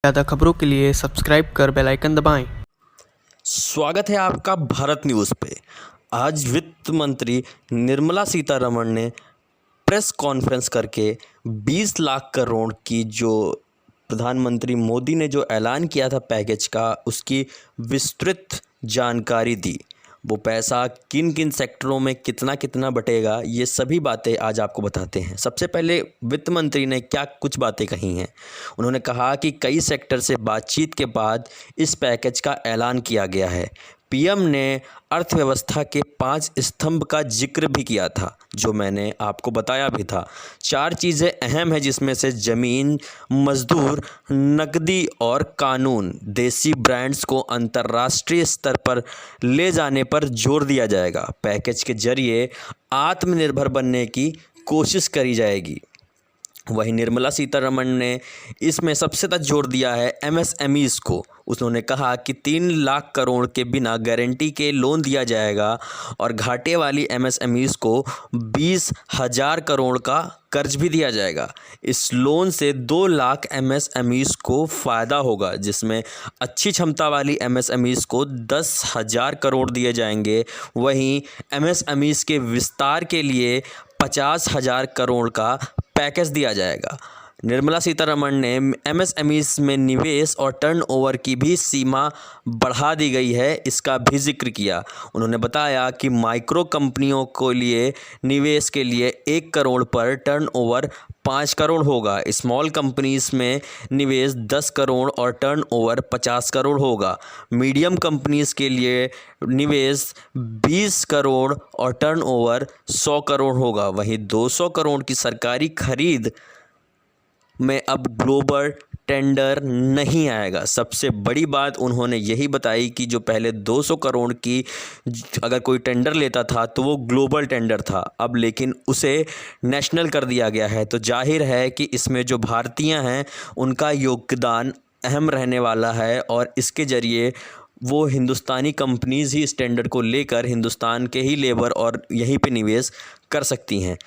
ज़्यादा खबरों के लिए सब्सक्राइब कर बेल आइकन दबाएं। स्वागत है आपका भारत न्यूज़ पे। आज वित्त मंत्री निर्मला सीतारमण ने प्रेस कॉन्फ्रेंस करके 20 लाख करोड़ की जो प्रधानमंत्री मोदी ने जो ऐलान किया था पैकेज का, उसकी विस्तृत जानकारी दी। वो पैसा किन किन सेक्टरों में कितना कितना बटेगा, ये सभी बातें आज आपको बताते हैं। सबसे पहले वित्त मंत्री ने क्या कुछ बातें कही हैं। उन्होंने कहा कि कई सेक्टर से बातचीत के बाद इस पैकेज का ऐलान किया गया है। पीएम ने अर्थव्यवस्था के 5 स्तंभ का जिक्र भी किया था, जो मैंने आपको बताया भी था। 4 चीज़ें अहम हैं, जिसमें से ज़मीन, मजदूर, नकदी और कानून। देसी ब्रांड्स को अंतर्राष्ट्रीय स्तर पर ले जाने पर जोर दिया जाएगा। पैकेज के जरिए आत्मनिर्भर बनने की कोशिश करी जाएगी। वहीं निर्मला सीतारमण ने इसमें सबसे ज़्यादा जोर दिया है एमएसएमईज़ को। उन्होंने कहा कि 3 लाख करोड़ के बिना गारंटी के लोन दिया जाएगा और घाटे वाली एमएसएमईज़ को 20,000 करोड़ का कर्ज भी दिया जाएगा। इस लोन से 2 लाख एमएसएमईज़ को फ़ायदा होगा, जिसमें अच्छी क्षमता वाली एमएसएमईज़ को 10,000 करोड़ दिए जाएंगे। वहीं एमएसएमईज़ के विस्तार के लिए 50,000 करोड़ का पैकेज दिया जाएगा। निर्मला सीतारमण ने एमएसएमईज़ में निवेश और टर्नओवर की भी सीमा बढ़ा दी गई है, इसका भी जिक्र किया। उन्होंने बताया कि माइक्रो कंपनियों के लिए निवेश के लिए 1 करोड़ पर टर्नओवर 5 करोड़ होगा। स्मॉल कंपनीज़ में निवेश 10 करोड़ और टर्नओवर 50 करोड़ होगा। मीडियम कंपनीज़ के लिए निवेश 20 करोड़ और टर्नओवर 100 करोड़ होगा। वहीं 200 करोड़ की सरकारी खरीद में अब ग्लोबल टेंडर नहीं आएगा। सबसे बड़ी बात उन्होंने यही बताई कि जो पहले 200 करोड़ की अगर कोई टेंडर लेता था तो वो ग्लोबल टेंडर था, अब लेकिन उसे नेशनल कर दिया गया है। तो जाहिर है कि इसमें जो भारतीय हैं उनका योगदान अहम रहने वाला है और इसके ज़रिए वो हिंदुस्तानी कंपनीज़ ही इस टेंडर को लेकर हिंदुस्तान के ही लेबर और यहीं पे निवेश कर सकती हैं।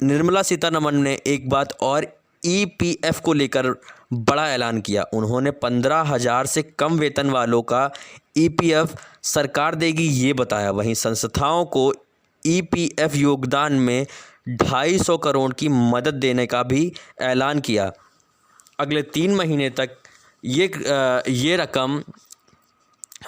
निर्मला सीतारमण ने एक बात और ईपीएफ को लेकर बड़ा ऐलान किया। उन्होंने 15,000 से कम वेतन वालों का ईपीएफ सरकार देगी, ये बताया। वहीं संस्थाओं को ईपीएफ योगदान में 250 करोड़ की मदद देने का भी ऐलान किया। अगले 3 महीने तक ये रकम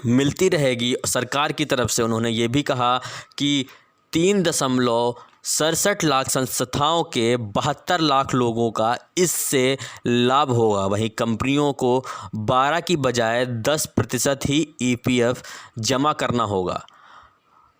मिलती रहेगी सरकार की तरफ से। उन्होंने ये भी कहा कि 3.67 लाख संस्थाओं के 72 लाख लोगों का इससे लाभ होगा। वहीं कंपनियों को 12 की बजाय 10% ही ईपीएफ जमा करना होगा।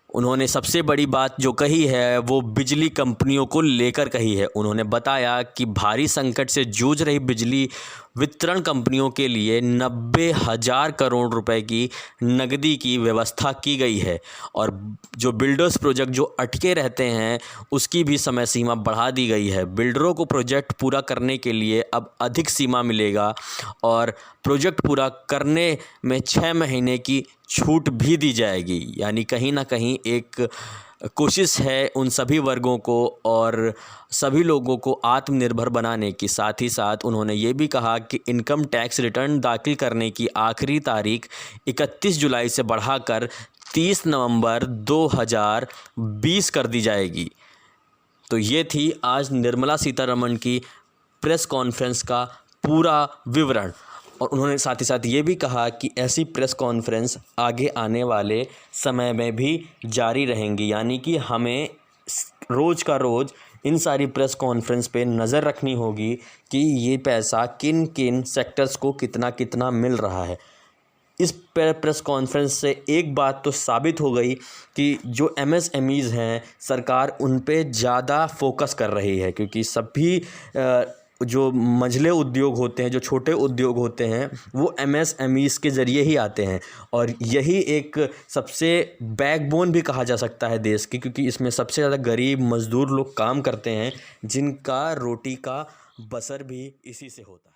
उन्होंने सबसे बड़ी बात जो कही है वो बिजली कंपनियों को लेकर कही है। उन्होंने बताया कि भारी संकट से जूझ रही बिजली वितरण कंपनियों के लिए 90,000 करोड़ रुपए की नकदी की व्यवस्था की गई है और जो बिल्डर्स प्रोजेक्ट जो अटके रहते हैं उसकी भी समय सीमा बढ़ा दी गई है। बिल्डरों को प्रोजेक्ट पूरा करने के लिए अब अधिक सीमा मिलेगा और प्रोजेक्ट पूरा करने में 6 महीने की छूट भी दी जाएगी। यानी कहीं ना कहीं एक कोशिश है उन सभी वर्गों को और सभी लोगों को आत्मनिर्भर बनाने की। साथ ही साथ उन्होंने ये भी कहा कि इनकम टैक्स रिटर्न दाखिल करने की आखिरी तारीख 31 जुलाई से बढ़ाकर 30 नवंबर 2020 कर दी जाएगी। तो ये थी आज निर्मला सीतारमण की प्रेस कॉन्फ्रेंस का पूरा विवरण। और उन्होंने साथ ही साथ ये भी कहा कि ऐसी प्रेस कॉन्फ्रेंस आगे आने वाले समय में भी जारी रहेंगी, यानी कि हमें रोज़ का रोज़ इन सारी प्रेस कॉन्फ्रेंस पे नज़र रखनी होगी कि ये पैसा किन किन सेक्टर्स को कितना कितना मिल रहा है। इस प्रेस कॉन्फ्रेंस से एक बात तो साबित हो गई कि जो एमएसएमईज़ हैं सरकार उन पे ज़्यादा फोकस कर रही है, क्योंकि सभी जो मंझले उद्योग होते हैं, जो छोटे उद्योग होते हैं, वो एमएसएमईज़ के ज़रिए ही आते हैं और यही एक सबसे बैकबोन भी कहा जा सकता है देश की, क्योंकि इसमें सबसे ज़्यादा गरीब मज़दूर लोग काम करते हैं जिनका रोटी का बसर भी इसी से होता है।